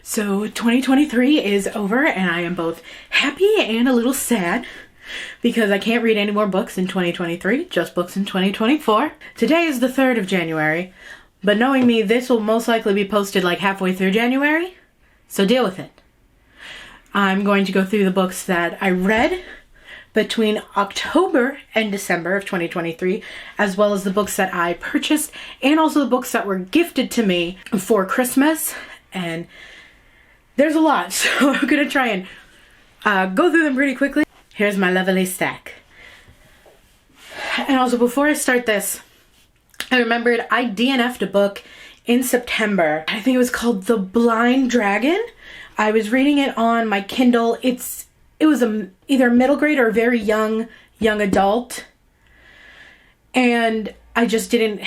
So 2023 is over and I am both happy and a little sad because I can't read any more books in 2023, just books in 2024. Today is the 3rd of January, but knowing me, this will most likely be posted like halfway through January, so deal with it. I'm going to go through the books that I read between October and December of 2023, as well as the books that I purchased and also the books that were gifted to me for Christmas. And there's a lot, so I'm gonna try and go through them pretty quickly. Here's my lovely stack. And also, before I start this, I remembered I DNF'd a book in September. I think it was called The Blind Dragon. I was reading it on my Kindle. It was either middle grade or very young adult. And I just didn't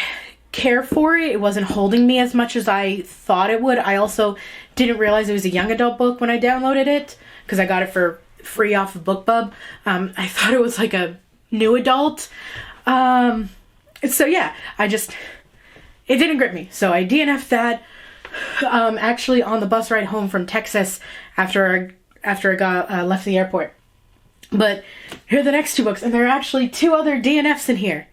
care for it. It wasn't holding me as much as I thought it would. I also didn't realize it was a young adult book when I downloaded it because I got it for free off of BookBub. I thought it was like a new adult. So yeah, it didn't grip me. So I DNF'd that actually on the bus ride home from Texas after I got left the airport. But here are the next two books, and there are actually two other DNFs in here.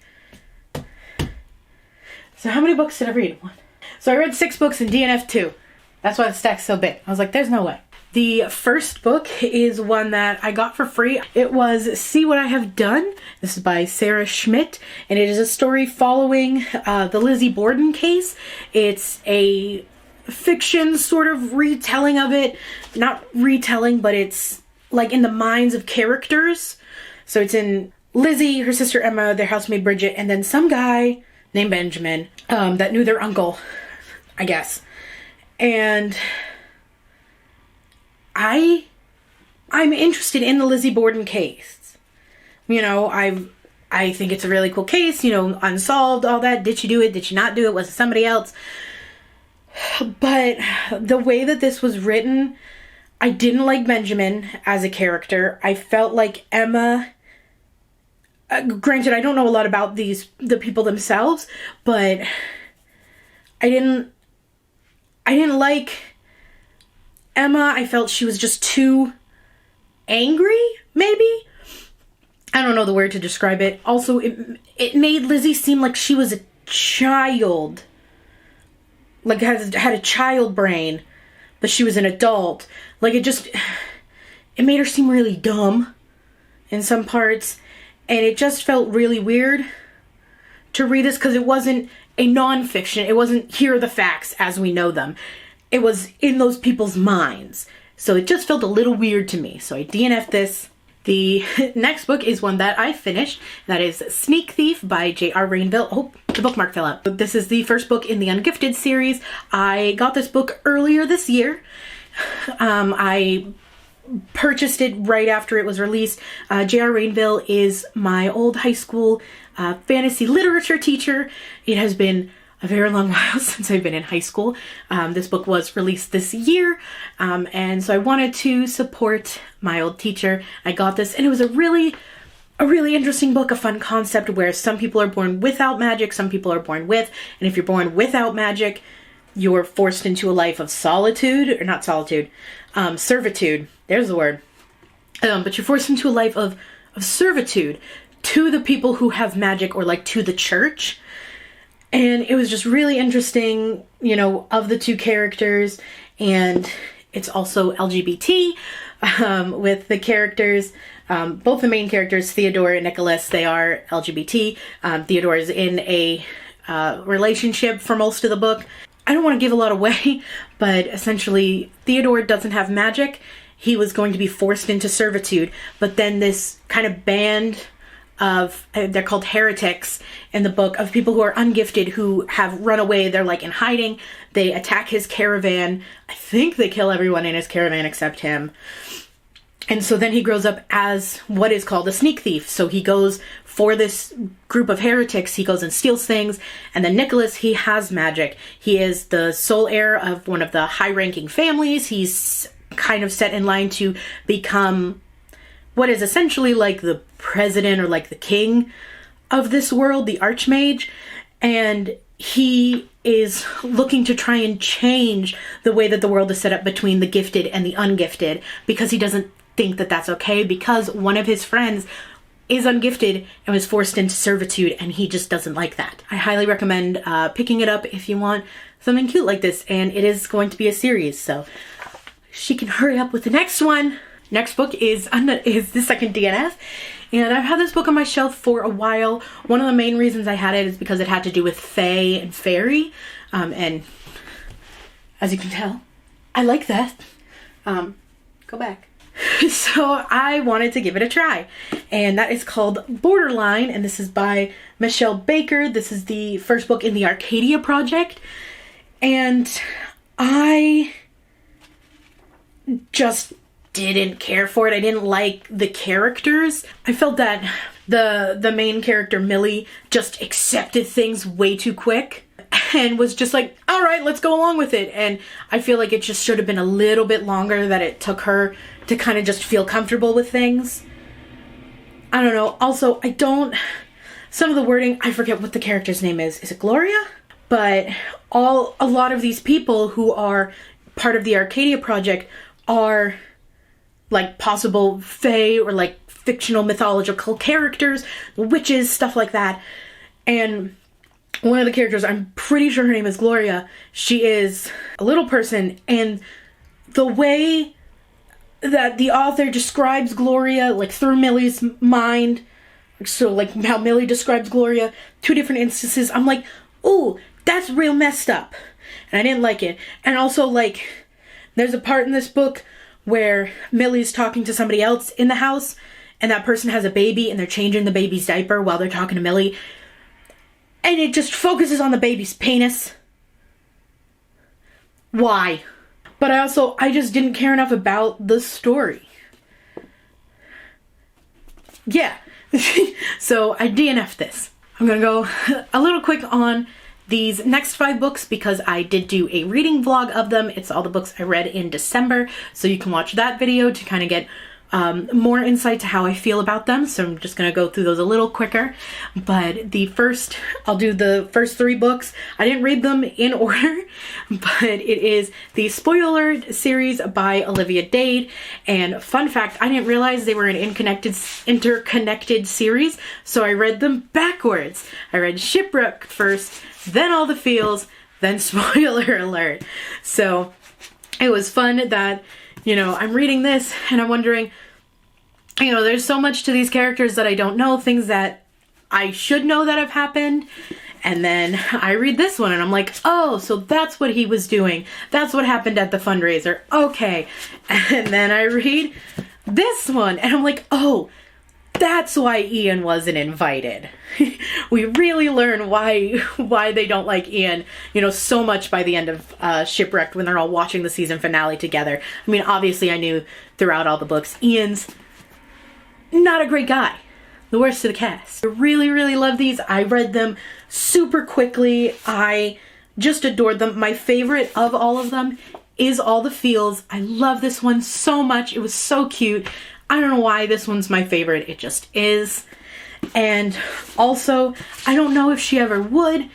So how many books did I read? One. So I read 6 books and DNF 2. That's why the stack's so big. I was like, there's no way. The first book is one that I got for free. It was See What I Have Done. This is by Sarah Schmidt, and it is a story following the Lizzie Borden case. It's a fiction sort of retelling of it. Not retelling, but it's like in the minds of characters. So it's in Lizzie, her sister Emma, their housemaid Bridget, and then some guy named Benjamin that knew their uncle, I guess. And I'm interested in the Lizzie Borden case. You know, I think it's a really cool case, you know, unsolved, all that. Did she do it? Did she not do it? Was it somebody else? But the way that this was written, I didn't like Benjamin as a character. I felt like Emma, granted, I don't know a lot about the people themselves, but I didn't like Emma. I felt she was just too angry, maybe? I don't know the word to describe it. Also, it made Lizzie seem like she was a child. Like, had a child brain, but she was an adult. Like, it made her seem really dumb in some parts. And it just felt really weird to read this because it wasn't a nonfiction. It wasn't here are the facts as we know them. It was in those people's minds. So it just felt a little weird to me. So I DNF'd this. The next book is one that I finished. That is Sneak Thief by J.R. Rainville. Oh, the bookmark fell out. This is the first book in the Ungifted series. I got this book earlier this year. I purchased it right after it was released. J.R. Rainville is my old high school fantasy literature teacher. It has been a very long while since I've been in high school. This book was released this year, and so I wanted to support my old teacher. I got this, and it was a really interesting book, a fun concept where some people are born without magic, some people are born with, and if you're born without magic, you're forced into a life of solitude, or not solitude, servitude. There's the word. But you're forced into a life of servitude to the people who have magic, or like to the church. And it was just really interesting, you know, of the two characters. And it's also LGBT with the characters. Both the main characters, Theodore and Nicholas, they are LGBT. Theodore is in a relationship for most of the book. I don't want to give a lot away, but essentially Theodore doesn't have magic. He was going to be forced into servitude. But then this kind of band of, they're called heretics in the book, of people who are ungifted who have run away. They're like in hiding. They attack his caravan. I think they kill everyone in his caravan except him. And so then he grows up as what is called a sneak thief. So he goes for this group of heretics, he goes and steals things. And then Nicholas, he has magic. He is the sole heir of one of the high-ranking families. He's kind of set in line to become what is essentially like the president or like the king of this world, the Archmage. And he is looking to try and change the way that the world is set up between the gifted and the ungifted, because he doesn't think that that's okay, because one of his friends is ungifted and was forced into servitude, and he just doesn't like that. I highly recommend picking it up if you want something cute like this, and it is going to be a series, so she can hurry up with the next one. Next book is the second DNF, and I've had this book on my shelf for a while. One of the main reasons I had it is because it had to do with fae and fairy, and as you can tell, I like that. Go back. So I wanted to give it a try, and that is called Borderline, and this is by Michelle Baker. This is the first book in the Arcadia Project, and I just didn't care for it. I didn't like the characters. I felt that the main character, Millie, just accepted things way too quick and was just like, all right, let's go along with it. And I feel like it just should have been a little bit longer, that it took her to kind of just feel comfortable with things. I don't know. Also, some of the wording, I forget what the character's name is. Is it Gloria? But a lot of these people who are part of the Arcadia Project are like possible fae or like fictional mythological characters, witches, stuff like that. And one of the characters, I'm pretty sure her name is Gloria, she is a little person, and the way that the author describes Gloria, like through Millie's mind, so like how Millie describes Gloria, two different instances, I'm like, ooh, that's real messed up. And I didn't like it. And also, like, there's a part in this book where Millie's talking to somebody else in the house, and that person has a baby, and they're changing the baby's diaper while they're talking to Millie. And it just focuses on the baby's penis. Why? But I just didn't care enough about the story. Yeah. So I DNF'd this. I'm gonna go a little quick on these next 5 books because I did do a reading vlog of them. It's all the books I read in December, so you can watch that video to kind of get more insight to how I feel about them. So I'm just gonna go through those a little quicker. But I'll do the first 3 books. I didn't read them in order, but it is the Spoiler series by Olivia Dade. And fun fact, I didn't realize they were an interconnected series, so I read them backwards. I read Shipwreck first, then All the Feels, then Spoiler Alert. So it was fun that, I'm reading this and I'm wondering, there's so much to these characters that I don't know, things that I should know that have happened. And then I read this one and I'm like, oh, so that's what he was doing. That's what happened at the fundraiser. Okay. And then I read this one and I'm like, oh, that's why Ian wasn't invited. We really learn why they don't like Ian, so much by the end of Shipwrecked when they're all watching the season finale together. I mean, obviously I knew throughout all the books, Ian's not a great guy. The worst of the cast. I really, really love these. I read them super quickly. I just adored them. My favorite of all of them is All the Feels. I love this one so much. It was so cute. I don't know why this one's my favorite. It just is. And also, I don't know if she ever would,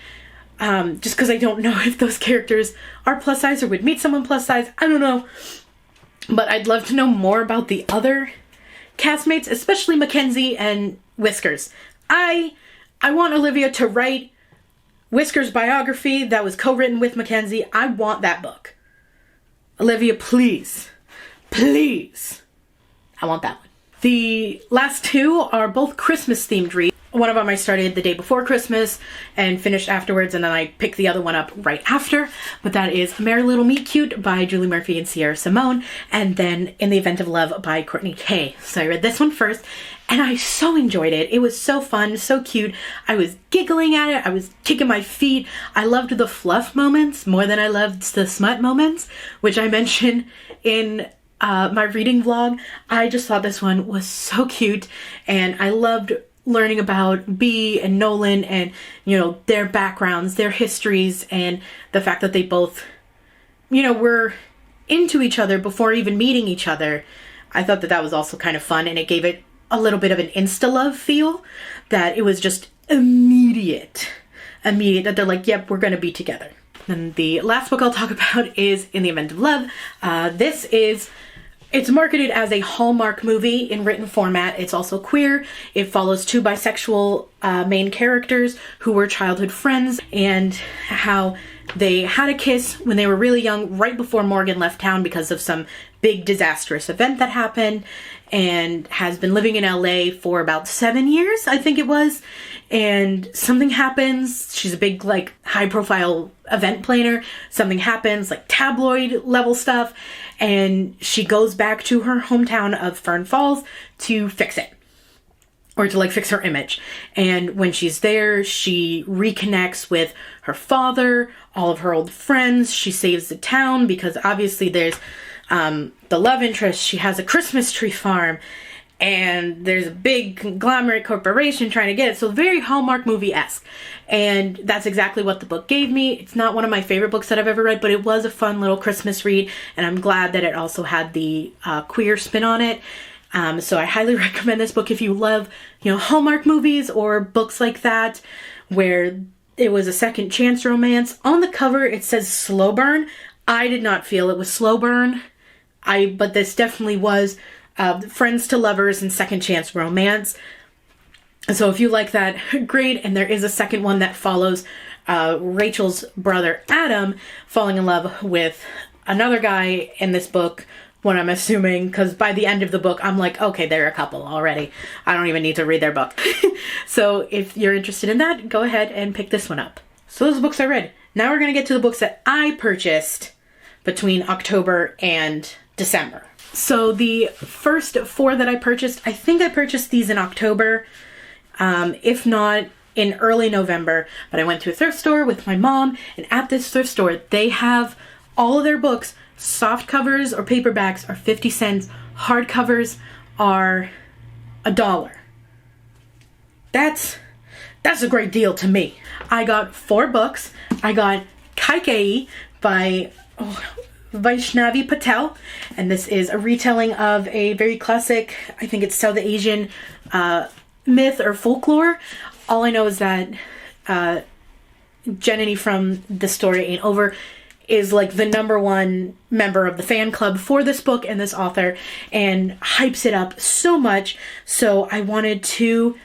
just because I don't know if those characters are plus size or would meet someone plus size. I don't know. But I'd love to know more about the other castmates, especially Mackenzie and Whiskers. I want Olivia to write Whiskers' biography that was co-written with Mackenzie. I want that book. Olivia, please. Please. I want that one. The last 2 are both Christmas themed reads. One of them I started the day before Christmas and finished afterwards, and then I picked the other one up right after. But that is Merry Little Meet Cute by Julie Murphy and Sierra Simone, and then In the Event of Love by Courtney Kay. So I read this one first, and I so enjoyed it. It was so fun, so cute. I was giggling at it. I was kicking my feet. I loved the fluff moments more than I loved the smut moments, which I mentioned in my reading vlog. I just thought this one was so cute, and I loved learning about Bea and Nolan and, their backgrounds, their histories, and the fact that they both, were into each other before even meeting each other. I thought that was also kind of fun, and it gave it a little bit of an insta-love feel, that it was just immediate immediate that they're like, yep, we're gonna be together. And the last book I'll talk about is In the Event of Love. It's marketed as a Hallmark movie in written format. It's also queer. It follows two bisexual main characters who were childhood friends, and how they had a kiss when they were really young, right before Morgan left town because of some big disastrous event that happened, and has been living in LA for about 7 years, I think it was. And something happens. She's a big, like, high profile event planner. Something happens, like tabloid level stuff. And she goes back to her hometown of Fern Falls to fix it. Or to, like, fix her image. And when she's there, she reconnects with her father, all of her old friends. She saves the town because obviously there's the love interest. She has a Christmas tree farm. And there's a big conglomerate corporation trying to get it. So very Hallmark movie-esque. And that's exactly what the book gave me. It's not one of my favorite books that I've ever read, but it was a fun little Christmas read. And I'm glad that it also had the queer spin on it. So I highly recommend this book if you love, Hallmark movies or books like that, where it was a second chance romance. On the cover, it says slow burn. I did not feel it was slow burn. But this definitely was friends to lovers and second chance romance. So if you like that, great. And there is a second one that follows Rachel's brother Adam falling in love with another guy in this book, what I'm assuming, because by the end of the book, I'm like, okay, they're a couple already. I don't even need to read their book. So if you're interested in that, go ahead and pick this one up. So those books I read. Now we're going to get to the books that I purchased between October and December. So the first 4 that I purchased, I think I purchased these in October, if not in early November. But I went to a thrift store with my mom, and at this thrift store, they have all of their books. Soft covers or paperbacks are 50 cents. Hardcovers are $1. That's a great deal to me. I got 4 books. I got Kaikei by Vaishnavi Patel, and this is a retelling of a very classic, I think it's South Asian myth or folklore. All I know is that Janani from The Story Ain't Over is like the #1 member of the fan club for this book and this author, and hypes it up so much. So I wanted to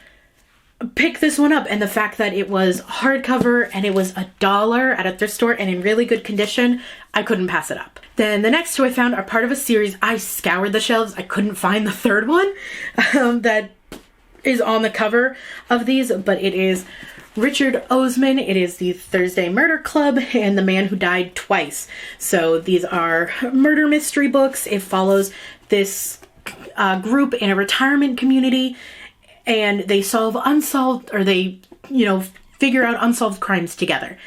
pick this one up, and the fact that it was hardcover and it was $1 at a thrift store and in really good condition, I couldn't pass it up. Then the next 2 I found are part of a series. I scoured the shelves. I couldn't find the third one that is on the cover of these, but it is Richard Osman. It is the Thursday Murder Club and The Man Who Died Twice. So these are murder mystery books. It follows this group in a retirement community, and they solve figure out unsolved crimes together.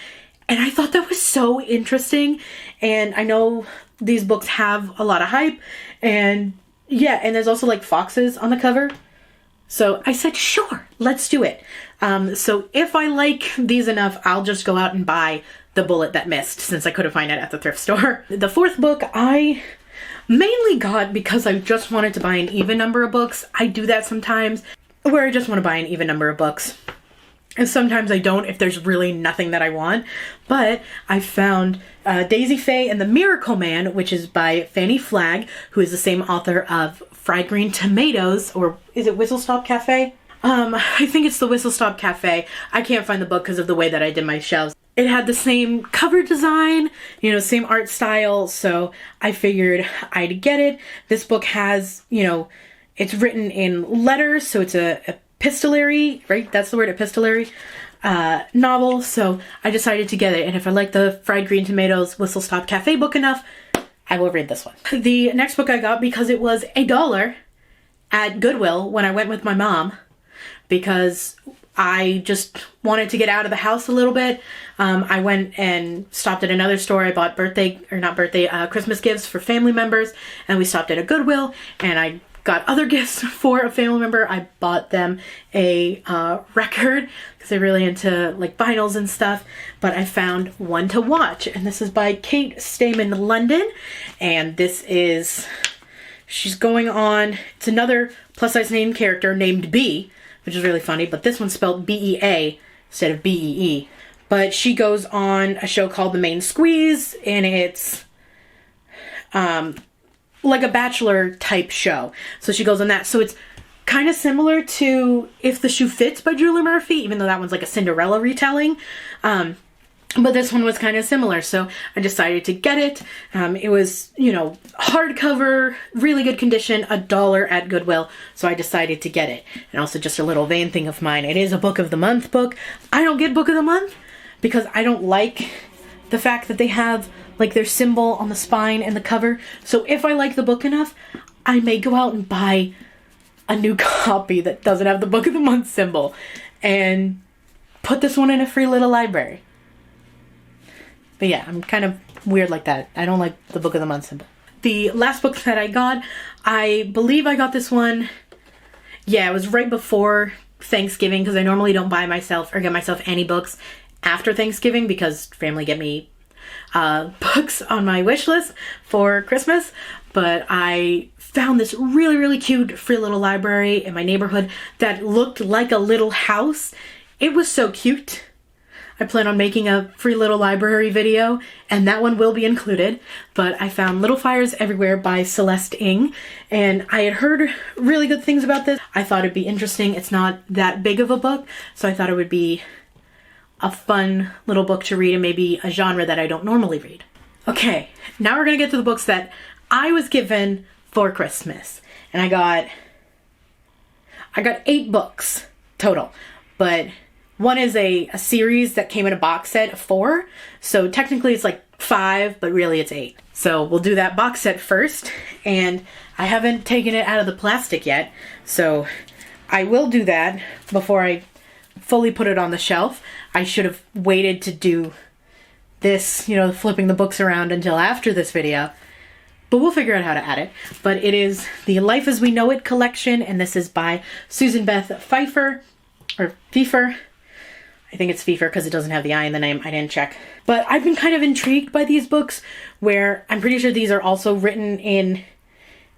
And I thought that was so interesting. And I know these books have a lot of hype, and there's also like foxes on the cover. So I said, sure, let's do it. So if I like these enough, I'll just go out and buy The Bullet That Missed, since I couldn't find it at the thrift store. The 4th book I mainly got because I just wanted to buy an even number of books. I do that sometimes, where I just want to buy an even number of books. And sometimes I don't if there's really nothing that I want. But I found Daisy Faye and the Miracle Man, which is by Fanny Flagg, who is the same author of Fried Green Tomatoes, or is it Whistle Stop Cafe? I think it's the Whistle Stop Cafe. I can't find the book because of the way that I did my shelves. It had the same cover design, same art style, so I figured I'd get it. This book has, it's written in letters, so it's a epistolary, right? That's the word, epistolary novel, so I decided to get it. And if I like the Fried Green Tomatoes Whistle Stop Cafe book enough, I will read this one. The next book I got because it was $1 at Goodwill when I went with my mom, because I just wanted to get out of the house a little bit. I went and stopped at another store. I bought Christmas gifts for family members, and we stopped at a Goodwill, and I got other gifts for a family member. I bought them a record because they're really into like vinyls and stuff, but I found one to watch, and this is by Kate Stamen London, and she's going on, it's another plus size name character named B, which is really funny, but this one's spelled B-E-A instead of B-E-E. but she goes on a show called The Main Squeeze, and it's like a Bachelor type show. So she goes on that. So it's kind of similar to If the Shoe Fits by Julie Murphy, even though that one's like a Cinderella retelling. But this one was kind of similar, so I decided to get it. It was, you know, hardcover, really good condition, $1 at Goodwill, so I decided to get it. And also just a little vain thing of mine, it is a Book of the Month book. I don't get Book of the Month because I don't like the fact that they have like their symbol on the spine and the cover. So if I like the book enough, I may go out and buy a new copy that doesn't have the Book of the Month symbol and put this one in a free little library. But yeah, I'm kind of weird like that. I don't like the Book of the Month symbol. The last book that I got, I believe I got this one, yeah, it was right before Thanksgiving, because I normally don't buy myself or get myself any books after Thanksgiving because family get me books on my wish list for Christmas. But I found this really, really cute free little library in my neighborhood that looked like a little house. It was so cute. I plan on making a free little library video, and that one will be included. But I found Little Fires Everywhere by Celeste Ng, and I had heard really good things about this. I thought it'd be interesting. It's not that big of a book, so I thought it would be a fun little book to read and maybe a genre that I don't normally read. Okay, now we're gonna get to the books that I was given for Christmas. And I got 8 books total, but one is a series that came in a box set of 4. So technically it's like 5, but really it's 8. So we'll do that box set first. And I haven't taken it out of the plastic yet. So I will do that before I fully put it on the shelf. I should have waited to do this, you know, flipping the books around until after this video. But we'll figure out how to add it. But it is the Life as We Know It collection. And this is by Susan Beth Pfeiffer. Or Pfeiffer. I think it's Pfeiffer because it doesn't have the I in the name. I didn't check. But I've been kind of intrigued by these books where I'm pretty sure these are also written in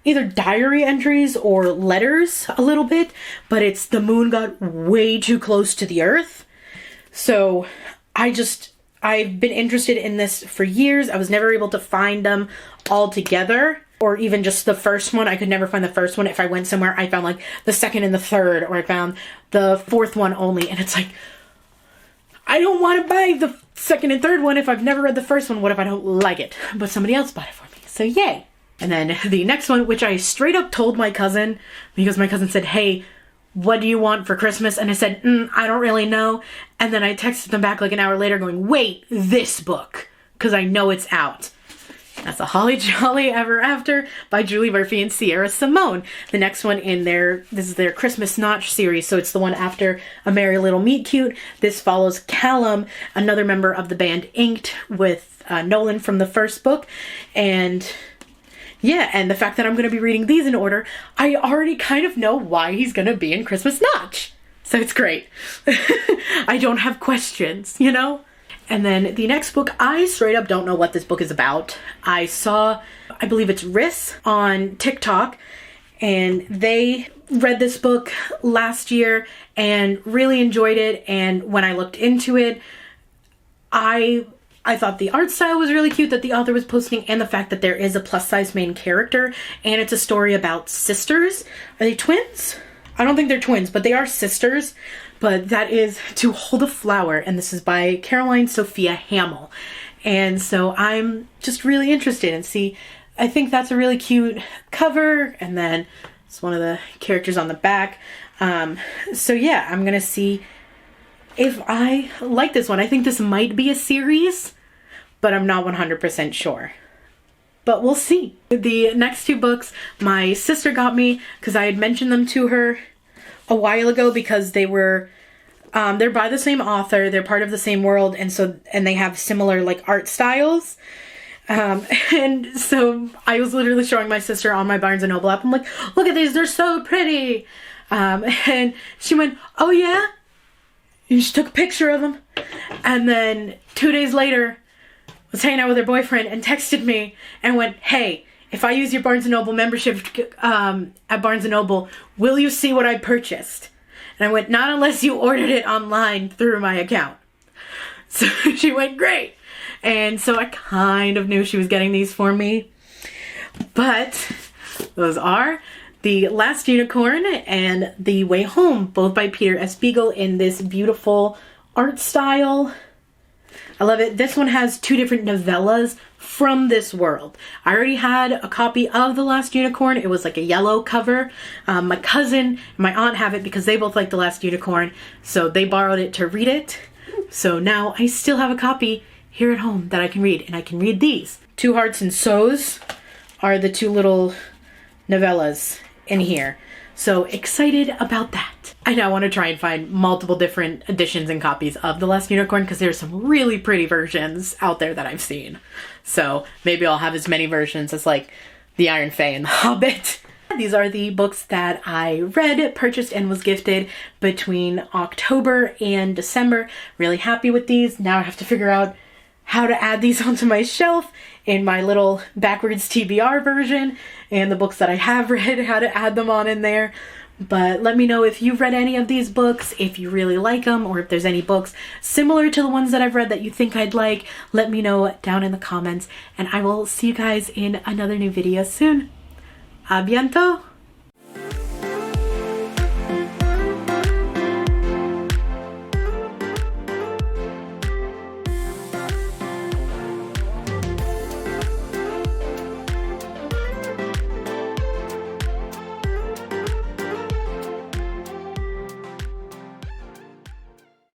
either diary entries or letters a little bit. But it's the moon got way too close to the earth. So I've been interested in this for years. I was never able to find them all together. Or even just the first one. I could never find the first one. If I went somewhere, I found like the second and the third. Or I found the fourth one only. And it's like, I don't want to buy the second and third one if I've never read the first one. What if I don't like it? But somebody else bought it for me. So yay. And then the next one, which I straight up told my cousin, because my cousin said, hey, what do you want for Christmas? And I said, I don't really know. And then I texted them back like an hour later going, wait, this book. Because I know it's out. That's A Holly Jolly Ever After by Julie Murphy and Sierra Simone. The next one in this is their Christmas Notch series, so it's the one after A Merry Little Meet Cute. This follows Callum, another member of the band Inked, with Nolan from the first book. And yeah, and the fact that I'm going to be reading these in order, I already kind of know why he's going to be in Christmas Notch. So it's great. I don't have questions, you know? And then the next book, I straight up don't know what this book is about. I saw, I believe it's Riss on TikTok, and they read this book last year and really enjoyed it. And when I looked into it, I thought the art style was really cute that the author was posting, and the fact that there is a plus-size main character, and it's a story about sisters. Are they twins? I don't think they're twins, but they are sisters. But that is To Hold a Flower, and this is by Caroline Sophia Hamill. And so I'm just really interested and see, I think that's a really cute cover, and then it's one of the characters on the back. So yeah, I'm gonna see if I like this one. I think this might be a series, but I'm not 100% sure. But we'll see. The next 2 books my sister got me because I had mentioned them to her a while ago because they were, they're by the same author, they're part of the same world, and they have similar like art styles. And so I was literally showing my sister on my Barnes & Noble app. I'm like, look at these, they're so pretty. And she went, oh yeah? And she took a picture of them. And then 2 days later, was hanging out with her boyfriend and texted me and went, hey, if I use your Barnes & Noble membership at Barnes & Noble, will you see what I purchased? And I went, not unless you ordered it online through my account. So she went, great. And so I kind of knew she was getting these for me. But those are The Last Unicorn and The Way Home, both by Peter S. Beagle in this beautiful art style. I love it. This one has 2 different novellas from this world. I already had a copy of The Last Unicorn. It was like a yellow cover. My cousin and my aunt have it because they both like The Last Unicorn, so they borrowed it to read it. So now I still have a copy here at home that I can read, and I can read these. Two Hearts and Sows are the 2 little novellas in here. So excited about that. I now want to try and find multiple different editions and copies of The Last Unicorn because there's some really pretty versions out there that I've seen. So maybe I'll have as many versions as like The Iron Fae and The Hobbit. These are the books that I read, purchased, and was gifted between October and December. Really happy with these. Now I have to figure out how to add these onto my shelf in my little backwards TBR version, and the books that I have read, how to add them on in there. But let me know if you've read any of these books, if you really like them, or if there's any books similar to the ones that I've read that you think I'd like. Let me know down in the comments, and I will see you guys in another new video soon. A bientôt!